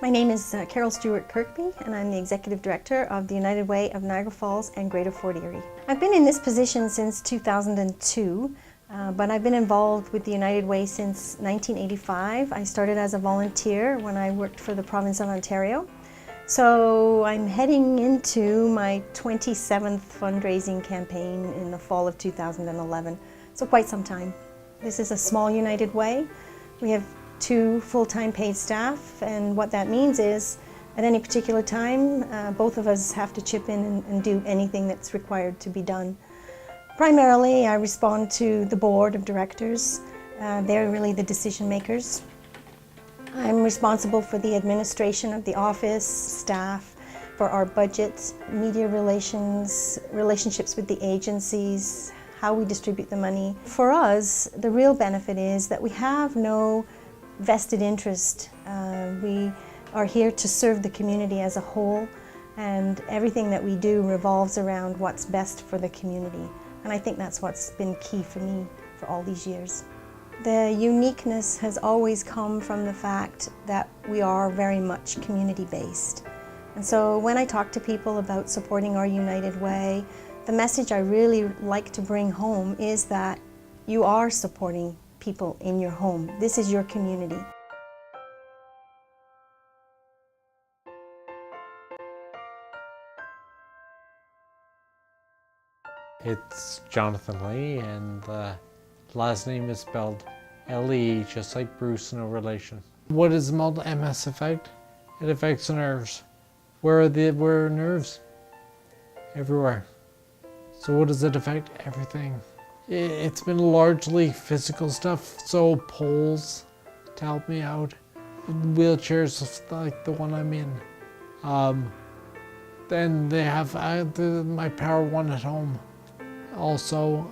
My name is Carol Stewart Kirkby, and I'm the Executive Director of the United Way of Niagara Falls and Greater Fort Erie. I've been in this position since 2002, but I've been involved with the United Way since 1985. I started as a volunteer when I worked for the province of Ontario. So I'm heading into my 27th fundraising campaign in the fall of 2011, so quite some time. This is a small United Way. We have 2 full-time paid staff, and what that means is at any particular time both of us have to chip in and do anything that's required to be done. Primarily I respond to the board of directors. They're really the decision makers. I'm responsible for the administration of the office, staff, for our budget, media relations, relationships with the agencies, how we distribute the money. For us, the real benefit is that we have no vested interest. We are here to serve the community as a whole, and everything that we do revolves around what's best for the community. And I think that's what's been key for me for all these years. The uniqueness has always come from the fact that we are very much community-based. And so when I talk to people about supporting our United Way, the message I really like to bring home is that you are supporting people in your home. This is your community. It's Jonathan Lee, and the last name is spelled L-E, just like Bruce, no relation. What does MS affect? It affects the nerves. Where are nerves? Everywhere. So what does it affect? Everything. It's been largely physical stuff, so poles to help me out, wheelchairs like the one I'm in. Then they have my Power One at home. Also,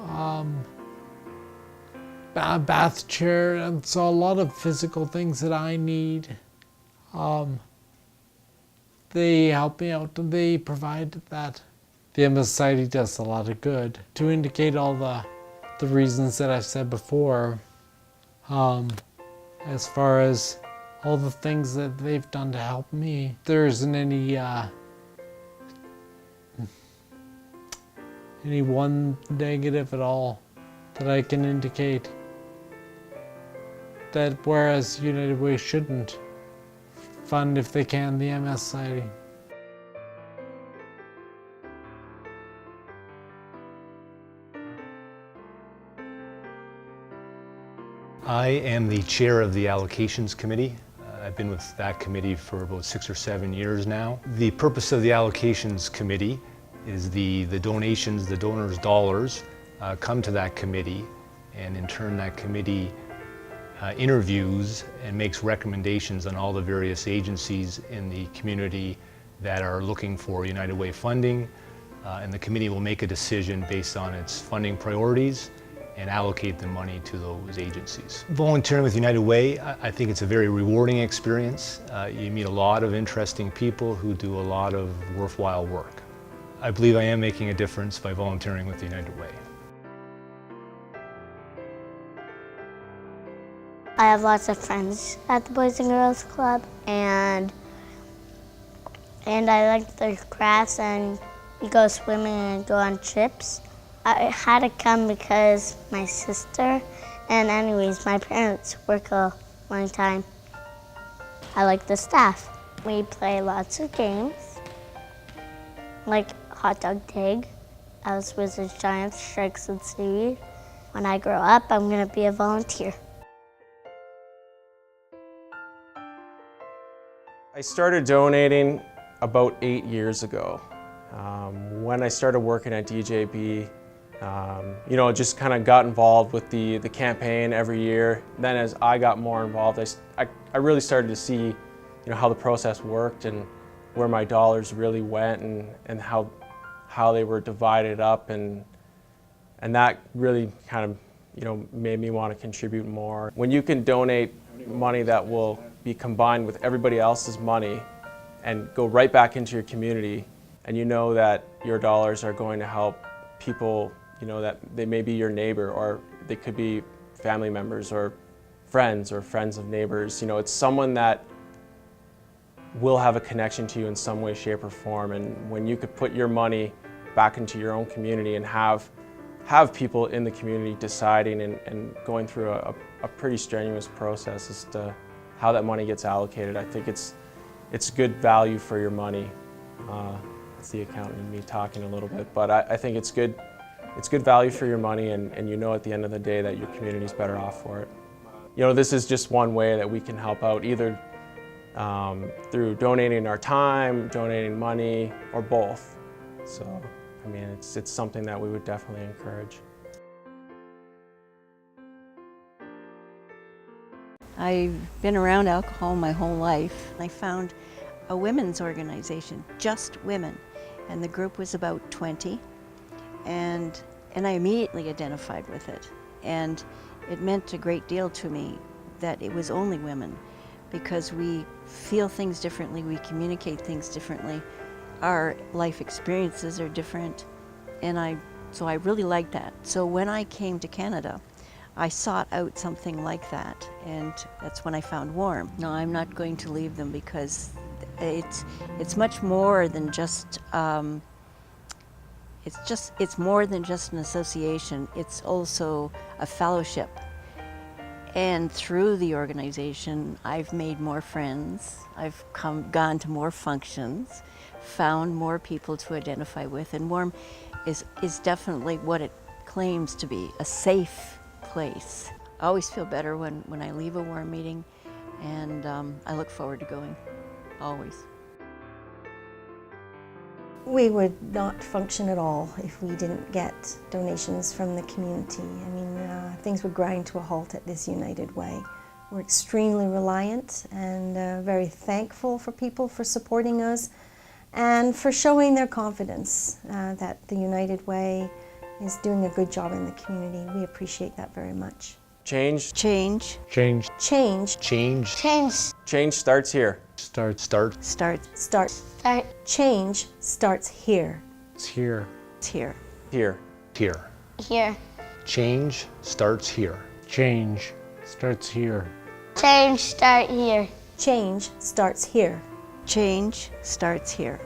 bath chair, and so a lot of physical things that I need. They help me out, and they provide that. The MS Society does a lot of good. To indicate all the reasons that I've said before, as far as all the things that they've done to help me, there isn't any one negative at all that I can indicate. That whereas United Way shouldn't fund, if they can, the MS Society. I am the chair of the Allocations Committee. I've been with that committee for about 6 or 7 years now. The purpose of the Allocations Committee is the donations, the donors' dollars come to that committee, and in turn that committee interviews and makes recommendations on all the various agencies in the community that are looking for United Way funding, and the committee will make a decision based on its funding priorities and allocate the money to those agencies. Volunteering with United Way, I think it's a very rewarding experience. You meet a lot of interesting people who do a lot of worthwhile work. I believe I am making a difference by volunteering with the United Way. I have lots of friends at the Boys and Girls Club, and I like their crafts, and we go swimming and go on trips. I had to come because my sister, and anyways, my parents work a long time. I like the staff. We play lots of games, like hot dog tag, Alice Wizards, Giants, Strikes, and Seaweed. When I grow up, I'm gonna be a volunteer. I started donating about 8 years ago. When I started working at DJB, just kind of got involved with the campaign every year. Then as I got more involved, I really started to see, how the process worked and where my dollars really went, and how they were divided up, and that really kind of, made me want to contribute more. When you can donate money that will be combined with everybody else's money and go right back into your community, and you know that your dollars are going to help people, that they may be your neighbor, or they could be family members or friends of neighbors. It's someone that will have a connection to you in some way, shape, or form. And when you could put your money back into your own community and have people in the community deciding and going through a pretty strenuous process as to how that money gets allocated, I think it's good value for your money. It's the accountant in me talking a little bit, but I think it's good value for your money, and you know at the end of the day that your community's better off for it. You know, this is just one way that we can help out, either through donating our time, donating money, or both. So, I mean, it's something that we would definitely encourage. I've been around alcohol my whole life. I found a women's organization, just women, and the group was about 20, and I immediately identified with it. And it meant a great deal to me that it was only women, because we feel things differently, we communicate things differently, our life experiences are different, and so I really liked that. So when I came to Canada, I sought out something like that, and that's when I found WARM. No, I'm not going to leave them, because it's much more than just it's more than just an association. It's also a fellowship. And through the organization, I've made more friends. I've gone to more functions, found more people to identify with, and WARM is definitely what it claims to be, a safe place. I always feel better when I leave a WARM meeting, and I look forward to going, always. We would not function at all if we didn't get donations from the community. I mean, things would grind to a halt at this United Way. We're extremely reliant and very thankful for people for supporting us and for showing their confidence that the United Way is doing a good job in the community. We appreciate that very much. Change. Change. Change. Change. Change. Change. Change starts here. Start. Start. Start. Change starts here. It's here. It's here. Here. Here. Here. Change starts here. Change starts here. Change start here. Change starts here. Change starts here.